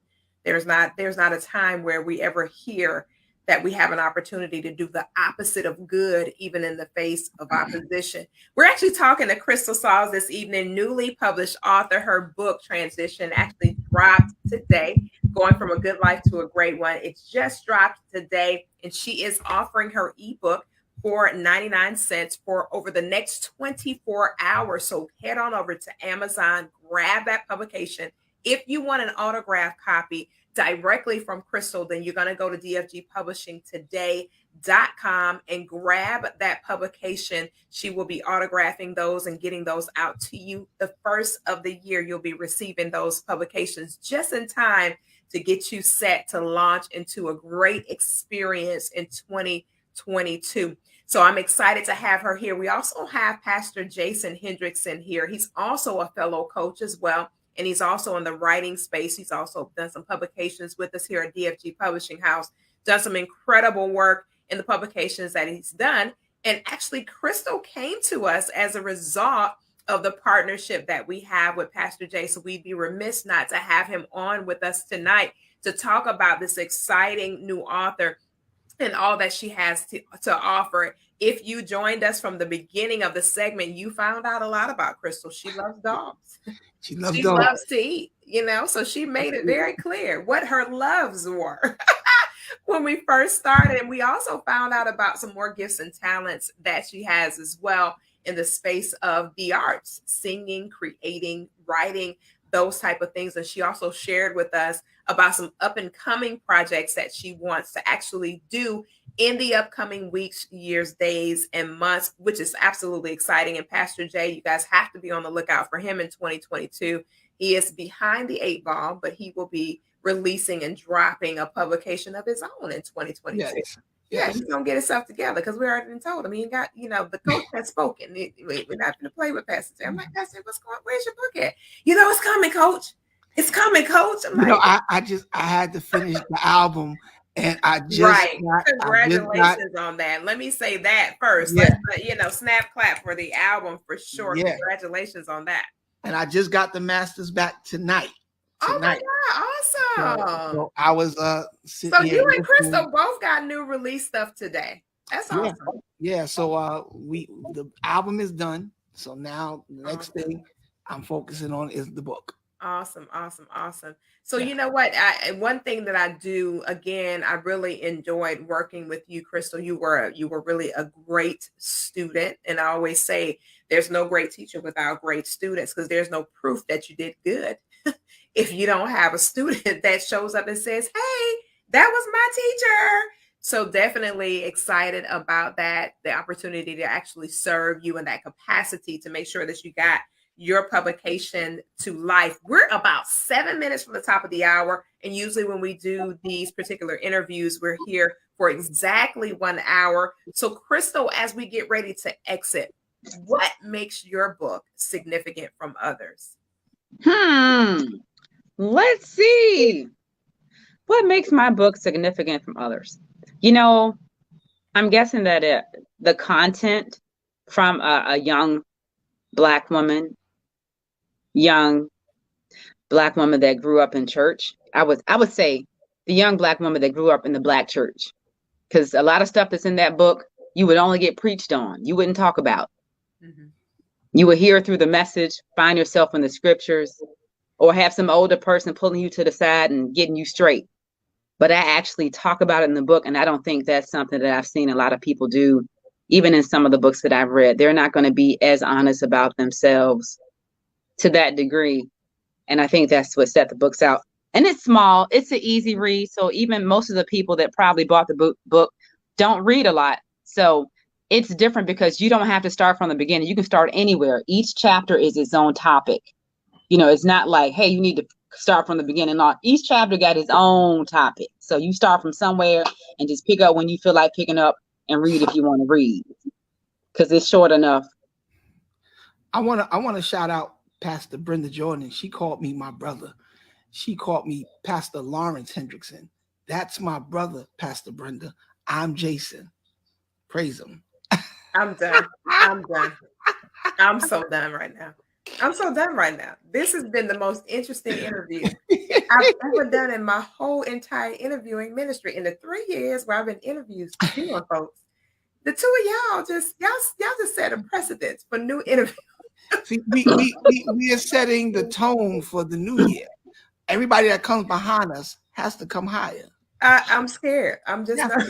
There's not a time where we ever hear that we have an opportunity to do the opposite of good, even in the face of opposition. We're actually talking to Crystal Sauls this evening, newly published author. Her book, Transition, actually dropped today, Going from a Good Life to a Great One. It's just dropped today, and she is offering her ebook for 99 cents for over the next 24 hours. So head on over to Amazon, grab that publication. If you want an autographed copy directly from Crystal, then you're going to go to DFG Publishing today. and grab that publication. She will be autographing those and getting those out to you. The first of the year, you'll be receiving those publications just in time to get you set to launch into a great experience in 2022. So I'm excited to have her here. We also have Pastor Jason Hendrickson here. He's also a fellow coach as well, and he's also in the writing space. He's also done some publications with us here at DFG Publishing House, done some incredible work in the publications that he's done. And actually, Crystal came to us as a result of the partnership that we have with Pastor Jay. So we'd be remiss not to have him on with us tonight to talk about this exciting new author and all that she has to offer. If you joined us from the beginning of the segment, you found out a lot about Crystal. She loves dogs. She loves she dogs. loves to eat, so she made it very clear what her loves were when we first started. And we also found out about some more gifts and talents that she has as well in the space of the arts, singing, creating, writing, those type of things. And she also shared with us about some up and coming projects that she wants to actually do in the upcoming weeks, years, days, and months, which is absolutely exciting. And Pastor Jay, you guys have to be on the lookout for him in 2022. He is behind the 8 ball, but he will be releasing and dropping a publication of his own in 2022. Yes. Yeah, he's gonna get himself together because we already told him he ain't got, the coach has spoken. We're not gonna play with Pastor Jay. I'm like, Pastor, where's your book at? It's coming, coach. It's coming, coach. I'm like, I had to finish the album, and I just right. Congratulations on that. Let me say that first. Yeah. Let's snap clap for the album for sure. Yeah. Congratulations on that. And I just got the masters back tonight. Oh my God, awesome. So I was sitting so here. You and Crystal both got new release stuff today. That's awesome. Yeah. So the album is done. So now the next thing I'm focusing on is the book. Awesome. So you know what? One thing that I do, again, I really enjoyed working with you, Crystal. You were really a great student. And I always say there's no great teacher without great students, because there's no proof that you did good if you don't have a student that shows up and says, hey, that was my teacher. So definitely excited about that, the opportunity to actually serve you in that capacity to make sure that you got your publication to life. We're about 7 minutes from the top of the hour. And usually when we do these particular interviews, we're here for exactly 1 hour. So Crystal, as we get ready to exit, what makes your book significant from others? Let's see. What makes my book significant from others? I'm guessing that the content from a young Black woman that grew up in church. I would say the young Black woman that grew up in the Black church, because a lot of stuff that's in that book you would only get preached on. You wouldn't talk about. Mm-hmm. You would hear through the message, find yourself in the scriptures, or have some older person pulling you to the side and getting you straight. But I actually talk about it in the book, and I don't think that's something that I've seen a lot of people do. Even in some of the books that I've read, they're not going to be as honest about themselves to that degree. And I think that's what set the books out. And it's small. It's an easy read. So even most of the people that probably bought the book don't read a lot. So it's different because you don't have to start from the beginning. You can start anywhere. Each chapter is its own topic. It's not like, hey, you need to start from the beginning. No, each chapter got its own topic. So you start from somewhere and just pick up when you feel like picking up and read if you want to read, because it's short enough. I want to shout out Pastor Brenda Jordan. She called me my brother. She called me Pastor Lawrence Hendrickson. That's my brother, Pastor Brenda. I'm Jason. Praise him. I'm done. I'm so done right now. This has been the most interesting interview I've ever done in my whole entire interviewing ministry. In the 3 years where I've been interviewing folks, the two of y'all just set a precedent for new interviews. See, we are setting the tone for the new year. Everybody that comes behind us has to come higher. I'm scared. I'm just not.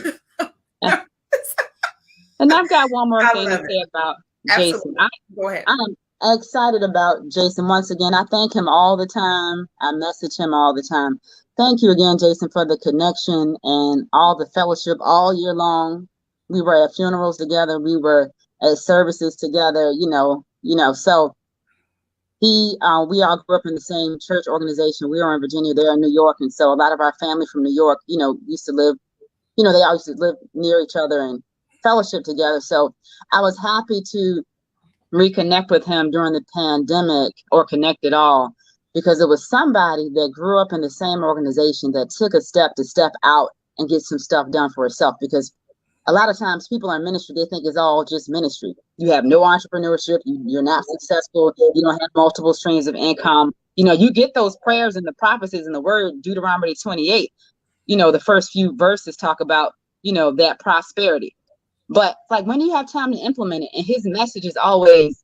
And I've got one more thing to say about Jason. Go ahead. I'm excited about Jason. Once again, I thank him all the time. I message him all the time. Thank you again, Jason, for the connection and all the fellowship all year long. We were at funerals together. We were at services together. So we all grew up in the same church organization. We were in Virginia, they're in New York, and so a lot of our family from New York, used to live. They all used to live near each other and fellowship together. So I was happy to reconnect with him during the pandemic, or connect at all, because it was somebody that grew up in the same organization that took a step to step out and get some stuff done for herself. Because a lot of times people in ministry, they think it's all just ministry. You have no entrepreneurship, you're not successful, you don't have multiple streams of income. You get those prayers and the prophecies in the word, Deuteronomy 28. The first few verses talk about, that prosperity. But like, when do you have time to implement it? And his message is always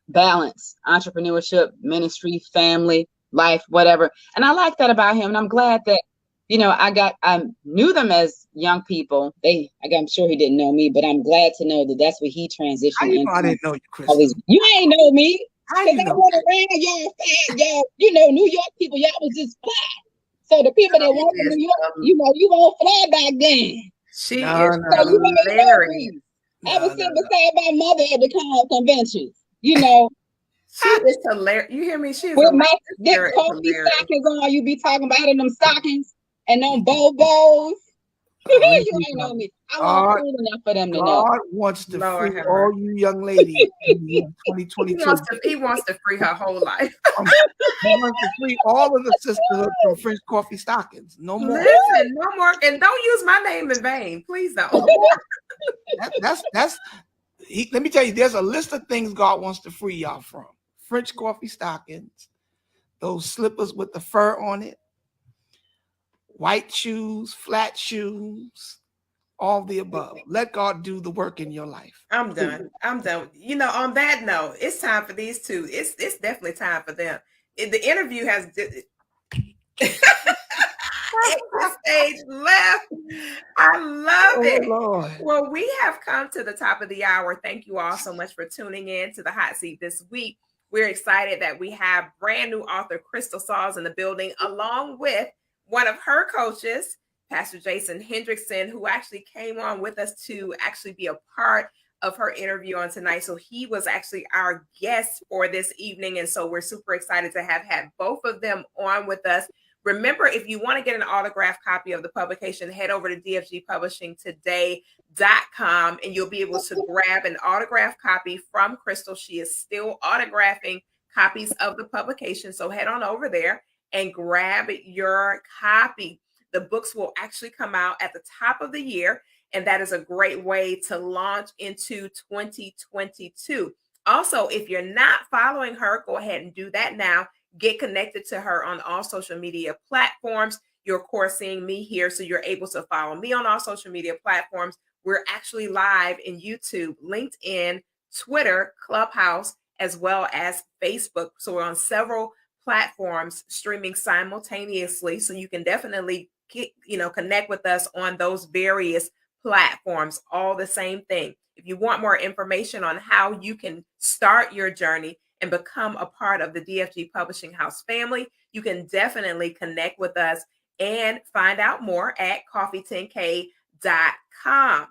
balance, entrepreneurship, ministry, family, life, whatever. And I like that about him. And I'm glad that, I knew them as young people. I'm sure he didn't know me, but I'm glad to know that that's what he transitioned into. I didn't know you, Chris. You ain't know me. I went around y'all, New York people, y'all was just fly. So the people that went to New York, you won't fly back then. She No, is no, so hilarious. I was sitting beside my mother at the convention. She is hilarious. You hear me? She is with my Koffe stockings on. You be talking about it, them stockings and them bobos. You ain't know me. I wasn't cool enough for them to know. God wants to free all you young ladies in 2022. He wants to free her whole life. He wants to free all of the sisterhood from French Koffe stockings. No more. Listen, no more. And don't use my name in vain. Please don't. Let me tell you, there's a list of things God wants to free y'all from. French Koffe stockings, those slippers with the fur on it, white shoes, flat shoes, all the above. Let God do the work in your life. I'm done. On that note, it's time for these two. It's definitely time for them. The interview has stage left. I love it. Lord. Well, we have come to the top of the hour. Thank you all so much for tuning in to the Hot Seat this week. We're excited that we have brand new author Crystal Sauls in the building, along with one of her coaches, Pastor Jason Hendrickson, who actually came on with us to actually be a part of her interview on tonight. So he was actually our guest for this evening. And so we're super excited to have had both of them on with us. Remember, if you want to get an autographed copy of the publication, head over to dfgpublishingtoday.com and you'll be able to grab an autographed copy from Crystal. She is still autographing copies of the publication. So head on over there and grab your copy. The books will actually come out at the top of the year, and that is a great way to launch into 2022. Also, if you're not following her, go ahead and do that now. Get connected to her on all social media platforms. You're, of course, seeing me here, so you're able to follow me on all social media platforms. We're actually live in YouTube, LinkedIn, Twitter, Clubhouse, as well as Facebook. So we're on several platforms streaming simultaneously. So you can definitely connect with us on those various platforms, all the same thing. If you want more information on how you can start your journey and become a part of the DFG Publishing House family, you can definitely connect with us and find out more at coffee10k.com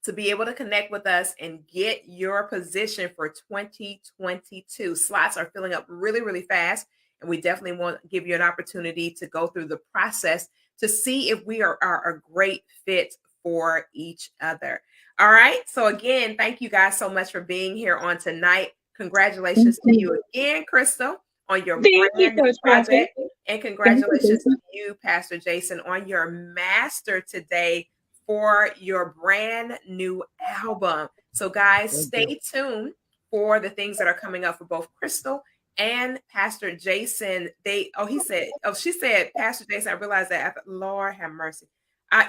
to be able to connect with us and get your position for 2022. Slots are filling up really, really fast, and we definitely want to give you an opportunity to go through the process to see if we are a great fit for each other. All right. So again, thank you guys so much for being here on tonight. Congratulations to you again, Crystal, on your brand new project. And congratulations to you, Pastor Jason, on your master today for your brand new album. So guys, stay tuned for the things that are coming up for both Crystal and Pastor Jason. She said, Pastor Jason, I realized that. Lord have mercy.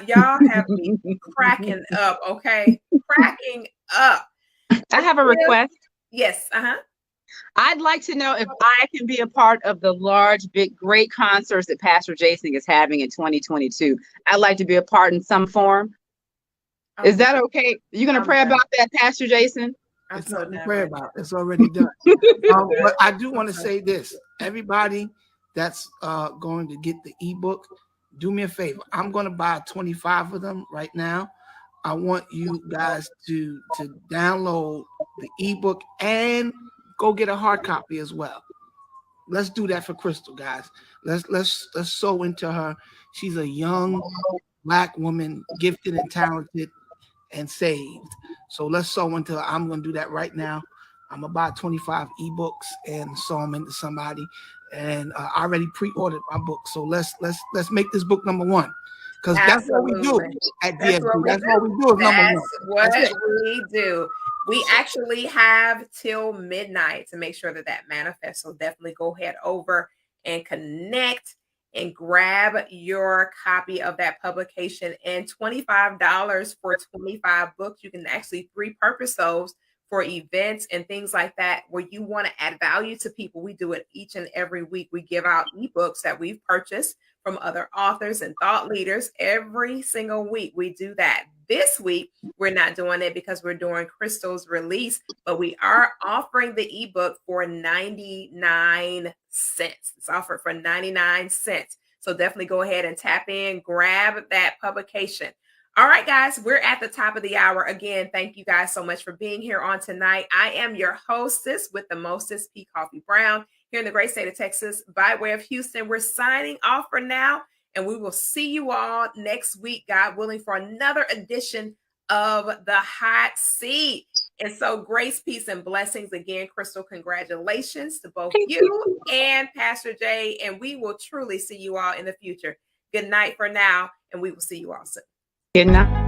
Y'all have me cracking up, okay? Cracking up. I have a request. Yes. I'd like to know if I can be a part of the large, big, great concerts that Pastor Jason is having in 2022. I'd like to be a part in some form. Is that okay? Are you going to pray about that, Pastor Jason? It's nothing to pray about. It's already done. But I do want to say this. Everybody that's going to get the ebook, do me a favor. I'm going to buy 25 of them right now. I want you guys to download the ebook and go get a hard copy as well. Let's do that for Crystal, guys. Let's sew into her. She's a young Black woman, gifted and talented and saved. So let's sew into her. I'm going to do that right now. I'm gonna buy 25 ebooks and sew them into somebody. And I already pre-ordered my book. So let's make this book number one. Because that's what we do at DSD. That's what we do. That's what we do. We actually have till midnight to make sure that that manifests. So definitely go head over and connect and grab your copy of that publication. And $25 for 25 books. You can actually repurpose those for events and things like that where you want to add value to people. We do it each and every week. We give out ebooks that we've purchased from other authors and thought leaders every single week. We do that. This week, we're not doing it because we're doing Crystal's release, but we are offering the ebook for 99 cents. It's offered for 99 cents. So definitely go ahead and tap in, grab that publication. All right, guys, we're at the top of the hour. Again, thank you guys so much for being here on tonight. I am your hostess with the mostest, P. Koffe Brown, here in the great state of Texas, by way of Houston. We're signing off for now, and we will see you all next week, God willing, for another edition of the Hot Seat. And so grace, peace, and blessings again, Crystal. Congratulations to both you and Pastor Jay, and we will truly see you all in the future. Good night for now, and we will see you all soon. Good night.